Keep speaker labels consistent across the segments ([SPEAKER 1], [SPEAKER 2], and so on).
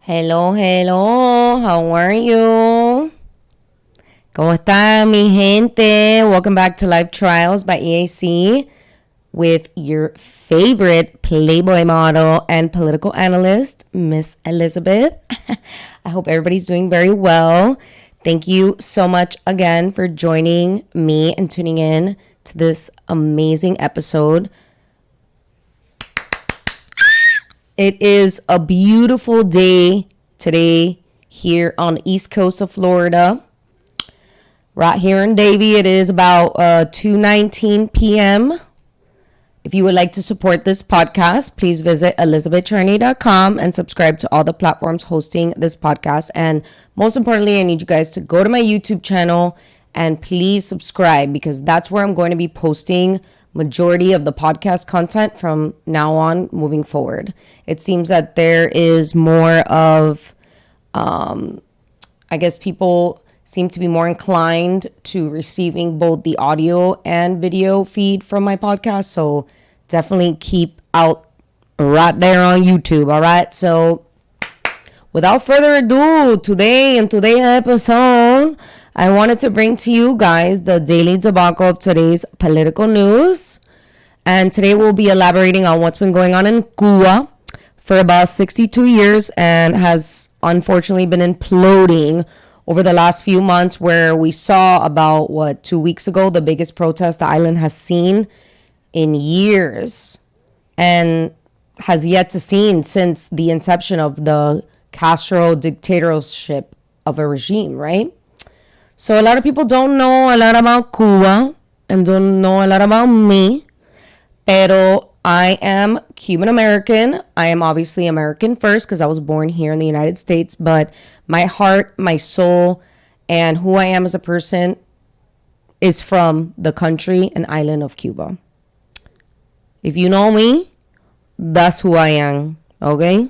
[SPEAKER 1] Hello, hello. How are you? ¿Cómo está mi gente? Welcome back to Life Trials by EAC with your favorite Playboy model and political analyst, Miss Elizabeth. I hope everybody's doing very well. Thank you so much again for joining me and tuning in to this amazing episode. It is a beautiful day today here on the east coast of Florida. Right here in Davie, it is about 2:19 p.m. If you would like to support this podcast, please visit elizabethcharney.com and subscribe to all the platforms hosting this podcast. And most importantly, I need you guys to go to my YouTube channel and please subscribe, because that's where I'm going to be posting majority of the podcast content from now on moving forward. It seems that there is more of, I guess people seem to be more inclined to receiving both the audio and video feed from my podcast. So definitely keep out right there on YouTube. All right. So without further ado, today's episode, I wanted to bring to you guys the daily debacle of today's political news. And today we'll be elaborating on what's been going on in Cuba for about 62 years and has unfortunately been imploding over the last few months, where we saw about, 2 weeks ago, the biggest protest the island has seen in years and has yet to see since the inception of the Castro dictatorship of a regime, right? So a lot of people don't know a lot about Cuba and don't know a lot about me. Pero I am Cuban American. I am obviously American first because I was born here in the United States. But my heart, my soul, and who I am as a person is from the country and island of Cuba. If you know me, that's who I am. Okay?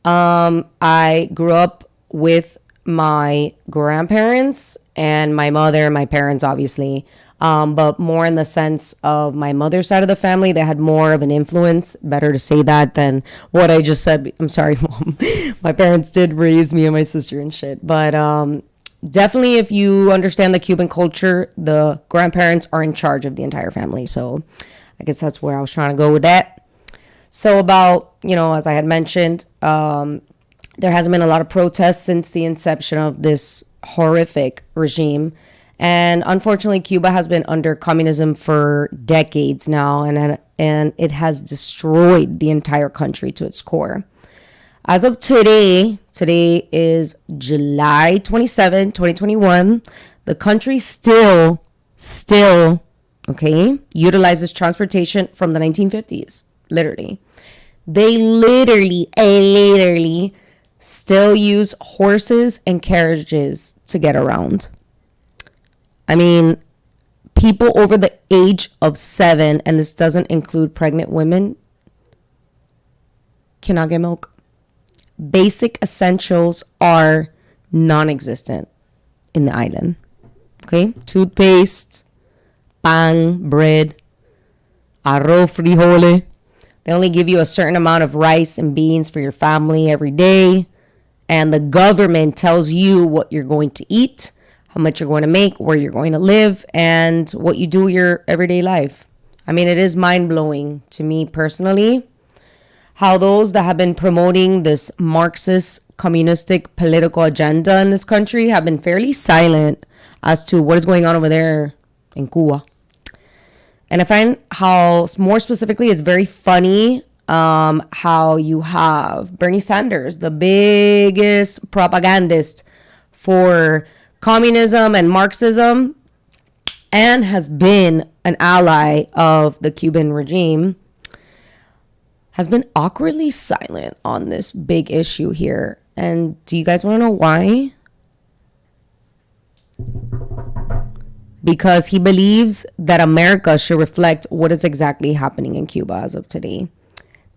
[SPEAKER 1] I grew up with my grandparents and my mother, my parents, obviously, but more in the sense of my mother's side of the family. They had more of an influence, better to say that than what I just said. I'm sorry, Mom. My parents did raise me and my sister and shit, but definitely if you understand the Cuban culture, the grandparents are in charge of the entire family. So I guess that's where I was trying to go with that. So about, as I had mentioned, there hasn't been a lot of protests since the inception of this horrific regime. And unfortunately, Cuba has been under communism for decades now, and it has destroyed the entire country to its core. As of today is July 27, 2021, the country still, utilizes transportation from the 1950s, literally. They literally still use horses and carriages to get around. I mean, people over the age of 7, and this doesn't include pregnant women, cannot get milk. Basic essentials are non-existent in the island. Okay? Toothpaste, pan, bread, arroz, frijoles. They only give you a certain amount of rice and beans for your family every day. And the government tells you what you're going to eat, how much you're going to make, where you're going to live, and what you do your everyday life. I mean, it is mind-blowing to me personally how those that have been promoting this Marxist, communistic political agenda in this country have been fairly silent as to what is going on over there in Cuba. And I find how, more specifically, it's very funny how you have Bernie Sanders, the biggest propagandist for communism and Marxism, and has been an ally of the Cuban regime, has been awkwardly silent on this big issue here. And do you guys want to know why? Because he believes that America should reflect what is exactly happening in Cuba as of today.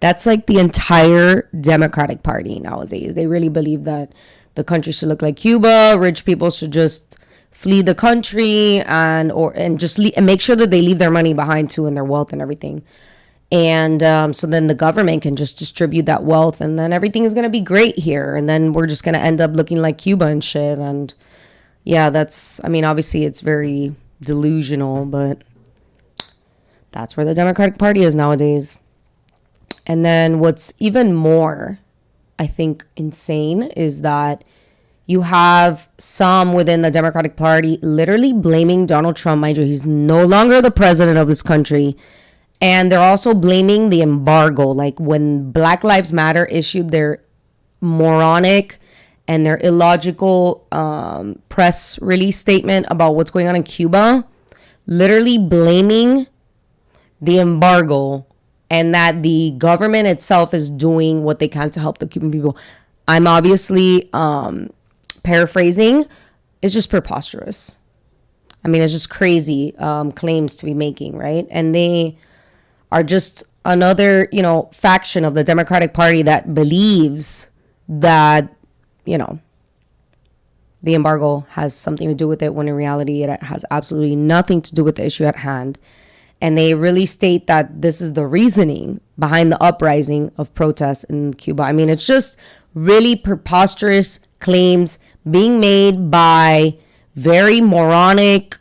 [SPEAKER 1] That's like the entire Democratic Party nowadays. They really believe that the country should look like Cuba. Rich people should just flee the country and just and make sure that they leave their money behind too, and their wealth and everything. And so then the government can just distribute that wealth, and then everything is going to be great here. And then we're just going to end up looking like Cuba and shit. And yeah, I mean, obviously it's very delusional, but that's where the Democratic Party is nowadays. And then what's even more, I think, insane is that you have some within the Democratic Party literally blaming Donald Trump. Mind you, he's no longer the president of this country. And they're also blaming the embargo. Like when Black Lives Matter issued their moronic and their illogical press release statement about what's going on in Cuba, literally blaming the embargo and that the government itself is doing what they can to help the Cuban people. I'm obviously paraphrasing. It's just preposterous. I mean, it's just crazy claims to be making, right? And they are just another, faction of the Democratic Party that believes that, the embargo has something to do with it, when in reality it has absolutely nothing to do with the issue at hand. And they really state that this is the reasoning behind the uprising of protests in Cuba. I mean, it's just really preposterous claims being made by very moronic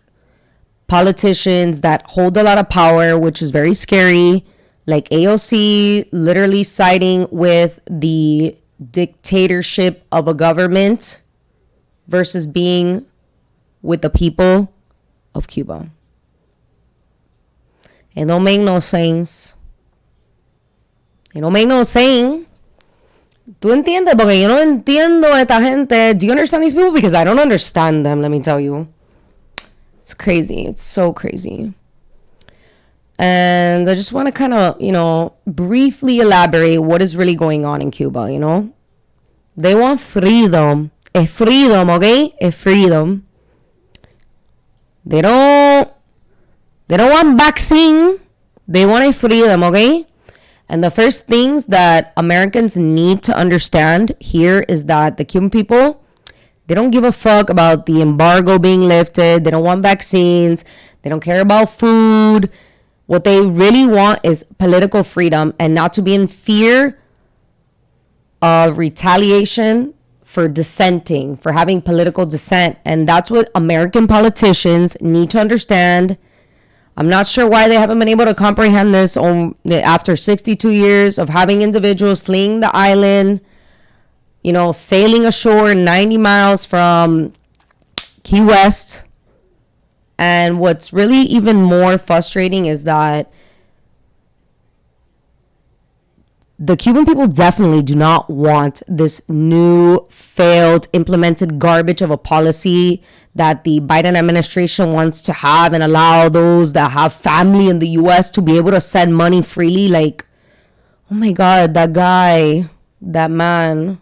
[SPEAKER 1] politicians that hold a lot of power, which is very scary, like AOC literally siding with the dictatorship of a government versus being with the people of Cuba. It don't make no sense. It don't make no sense. ¿Tú entiendes? Porque yo no entiendo a esta gente. Do you understand these people? Because I don't understand them, let me tell you. It's crazy. It's so crazy. And I just want to kind of, briefly elaborate what is really going on in Cuba, They want freedom. It's freedom, okay? It's freedom. They don't want Maxim. They want a freedom, okay? And the first things that Americans need to understand here is that the Cuban people, they don't give a fuck about the embargo being lifted. They don't want vaccines. They don't care about food. What they really want is political freedom and not to be in fear of retaliation for dissenting, for having political dissent. And that's what American politicians need to understand. I'm not sure why they haven't been able to comprehend this after 62 years of having individuals fleeing the island, sailing ashore 90 miles from Key West. And what's really even more frustrating is that the Cuban people definitely do not want this new, failed, implemented garbage of a policy that the Biden administration wants to have and allow those that have family in the U.S. to be able to send money freely. Like, oh my God, that guy, that man.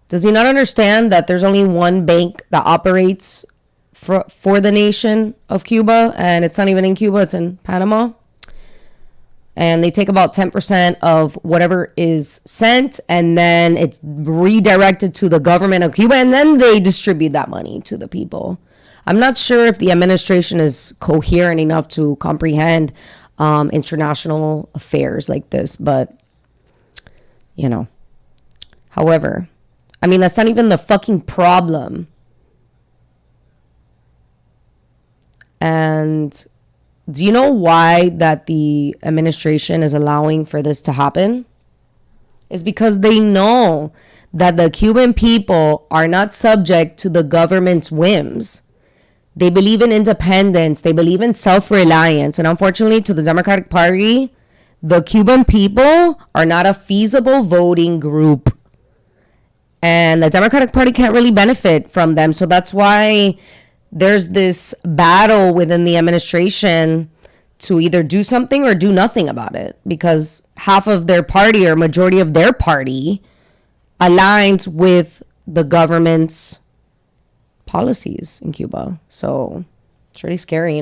[SPEAKER 1] Does he not understand that there's only one bank that operates for the nation of Cuba? And it's not even in Cuba, it's in Panama. And they take about 10% of whatever is sent, and then it's redirected to the government of Cuba, and then they distribute that money to the people. I'm not sure if the administration is coherent enough to comprehend international affairs like this, but, However, I mean, that's not even the fucking problem. And do you know why that the administration is allowing for this to happen? It's because they know that the Cuban people are not subject to the government's whims. They believe in independence. They believe in self-reliance. And unfortunately, to the Democratic Party, the Cuban people are not a feasible voting group. And the Democratic Party can't really benefit from them. So that's why there's this battle within the administration to either do something or do nothing about it, because half of their party or majority of their party aligns with the government's policies in Cuba. So it's really scary,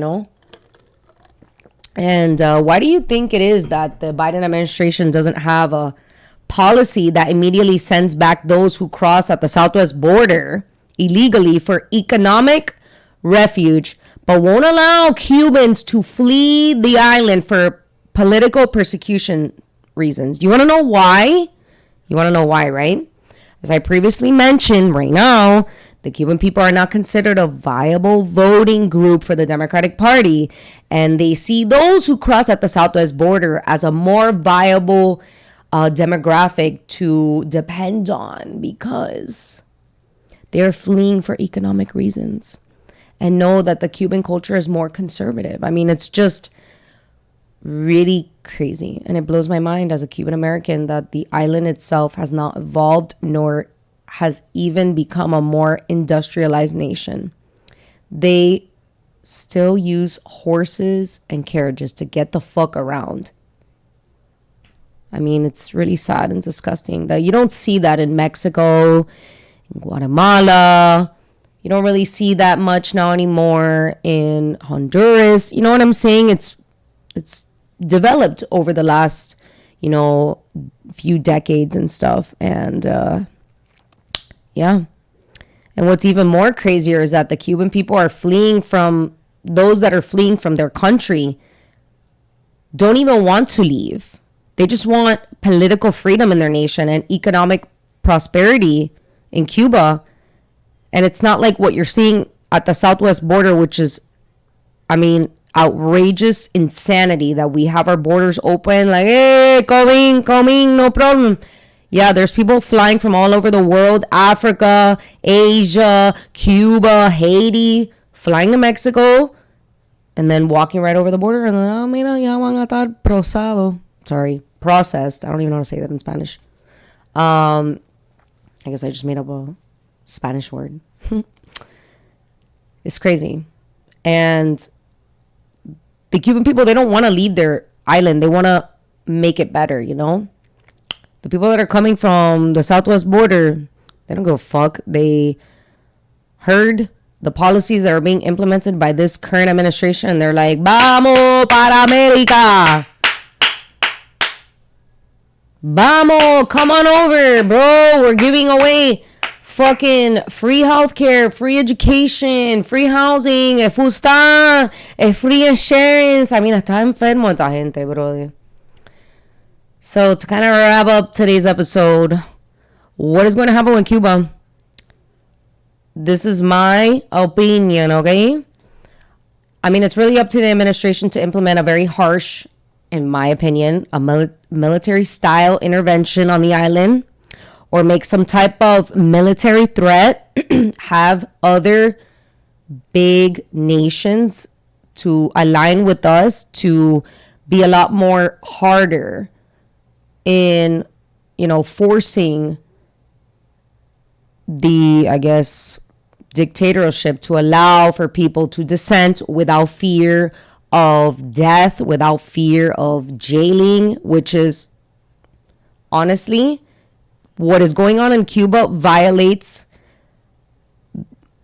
[SPEAKER 1] And why do you think it is that the Biden administration doesn't have a policy that immediately sends back those who cross at the southwest border illegally for economic refuge, but won't allow Cubans to flee the island for political persecution reasons. Do you want to know why? You want to know why, right? As I previously mentioned, right now, the Cuban people are not considered a viable voting group for the Democratic Party, and they see those who cross at the southwest border as a more viable demographic to depend on because they're fleeing for economic reasons and know that the Cuban culture is more conservative. I mean, it's just really crazy, and it blows my mind as a Cuban American that the island itself has not evolved nor has even become a more industrialized nation. They still use horses and carriages to get the fuck around. I mean, it's really sad and disgusting that you don't see that in Mexico, in Guatemala. You don't really see that much now anymore in Honduras. You know what I'm saying? It's developed over the last, few decades and stuff. And yeah. And what's even more crazier is that the Cuban people are fleeing from those that are fleeing from their country don't even want to leave. They just want political freedom in their nation and economic prosperity in Cuba. And it's not like what you're seeing at the southwest border, which is, outrageous insanity that we have our borders open. Like, hey, coming, no problem. Yeah, there's people flying from all over the world, Africa, Asia, Cuba, Haiti, flying to Mexico, and then walking right over the border. And then, mira, ya van a estar processed. I don't even know how to say that in Spanish. I guess I just made up a Spanish word. It's crazy. And the Cuban people, they don't want to leave their island. They want to make it better, The people that are coming from the southwest border, they don't give a fuck. They heard the policies that are being implemented by this current administration, and they're like, vamos para America. Vamos, come on over, bro. We're giving away fucking free healthcare, free education, free housing, fusta, free insurance. Está enfermo esta gente, bro. So to kind of wrap up today's episode, what is going to happen with Cuba? This is my opinion, okay? It's really up to the administration to implement a very harsh, in my opinion, a military-style intervention on the island, or make some type of military threat, have other big nations to align with us to be a lot more harder in, forcing the, dictatorship to allow for people to dissent without fear of death, without fear of jailing, which is honestly what is going on in Cuba violates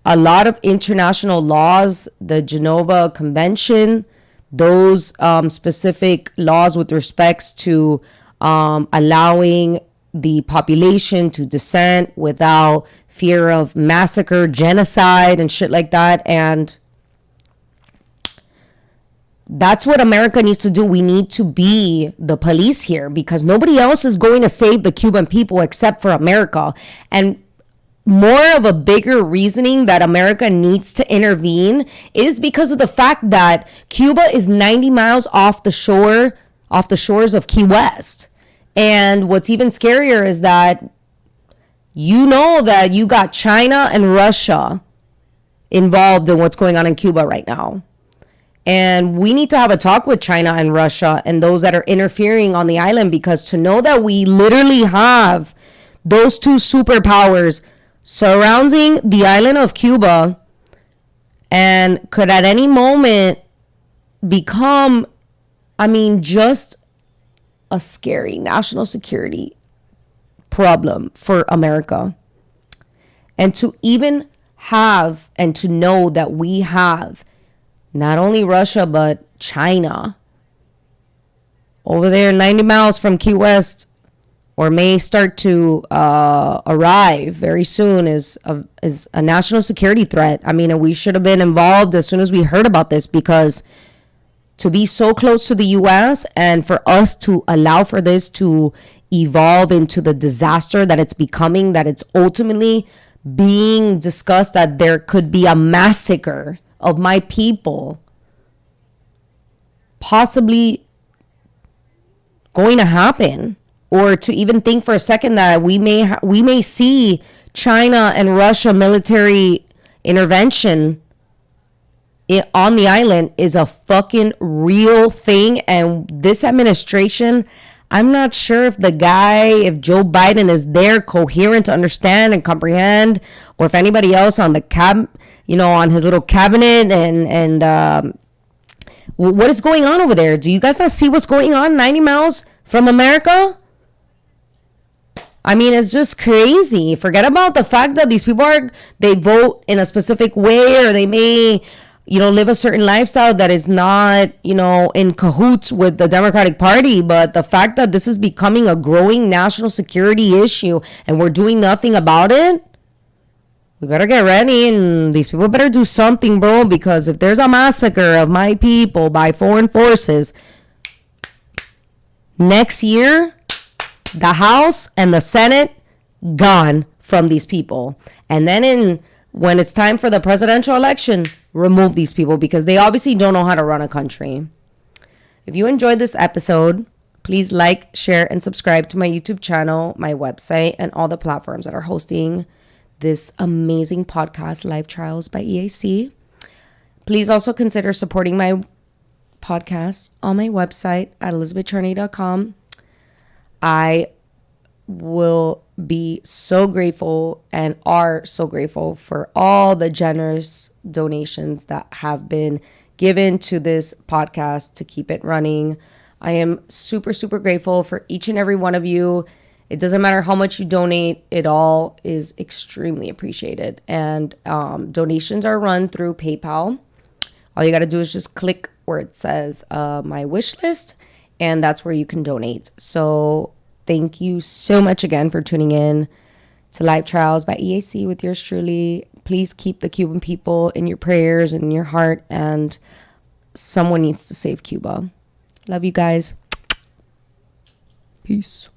[SPEAKER 1] a lot of international laws, the Geneva Convention, those specific laws with respects to allowing the population to dissent without fear of massacre, genocide, and shit like that. And that's what America needs to do. We need to be the police here because nobody else is going to save the Cuban people except for America. And more of a bigger reasoning that America needs to intervene is because of the fact that Cuba is 90 miles off the shores of Key West. And what's even scarier is that that you got China and Russia involved in what's going on in Cuba right now. And we need to have a talk with China and Russia and those that are interfering on the island, because to know that we literally have those two superpowers surrounding the island of Cuba and could at any moment become, just a scary national security problem for America. And to even have and to know that we have not only Russia, but China over there 90 miles from Key West, or may start to arrive very soon, is a national security threat. And we should have been involved as soon as we heard about this, because to be so close to the US and for us to allow for this to evolve into the disaster that it's becoming, that it's ultimately being discussed that there could be a massacre of my people possibly going to happen, or to even think for a second that we may see China and Russia military intervention on the island is a fucking real thing. And this administration, I'm not sure if if Joe Biden is there coherent to understand and comprehend, or if anybody else on the on his little cabinet and what is going on over there? Do you guys not see what's going on 90 miles from America? I mean, it's just crazy. Forget about the fact that these people they vote in a specific way, or they may, live a certain lifestyle that is not, in cahoots with the Democratic Party. But the fact that this is becoming a growing national security issue and we're doing nothing about it, we better get ready, and these people better do something, bro, because if there's a massacre of my people by foreign forces next year, the House and the Senate gone from these people. And then when it's time for the presidential election, remove these people, because they obviously don't know how to run a country. If you enjoyed this episode, please like, share, and subscribe to my YouTube channel, my website, and all the platforms that are hosting this amazing podcast, Life Trials by EAC. Please also consider supporting my podcast on my website at elizabethcharney.com. I will be so grateful and are so grateful for all the generous donations that have been given to this podcast to keep it running. I am super, super grateful for each and every one of you. It doesn't matter how much you donate. It all is extremely appreciated. And donations are run through PayPal. All you got to do is just click where it says my wish list, and that's where you can donate. So thank you so much again for tuning in to Life Trials by EAC with yours truly. Please keep the Cuban people in your prayers and in your heart, and someone needs to save Cuba. Love you guys. Peace.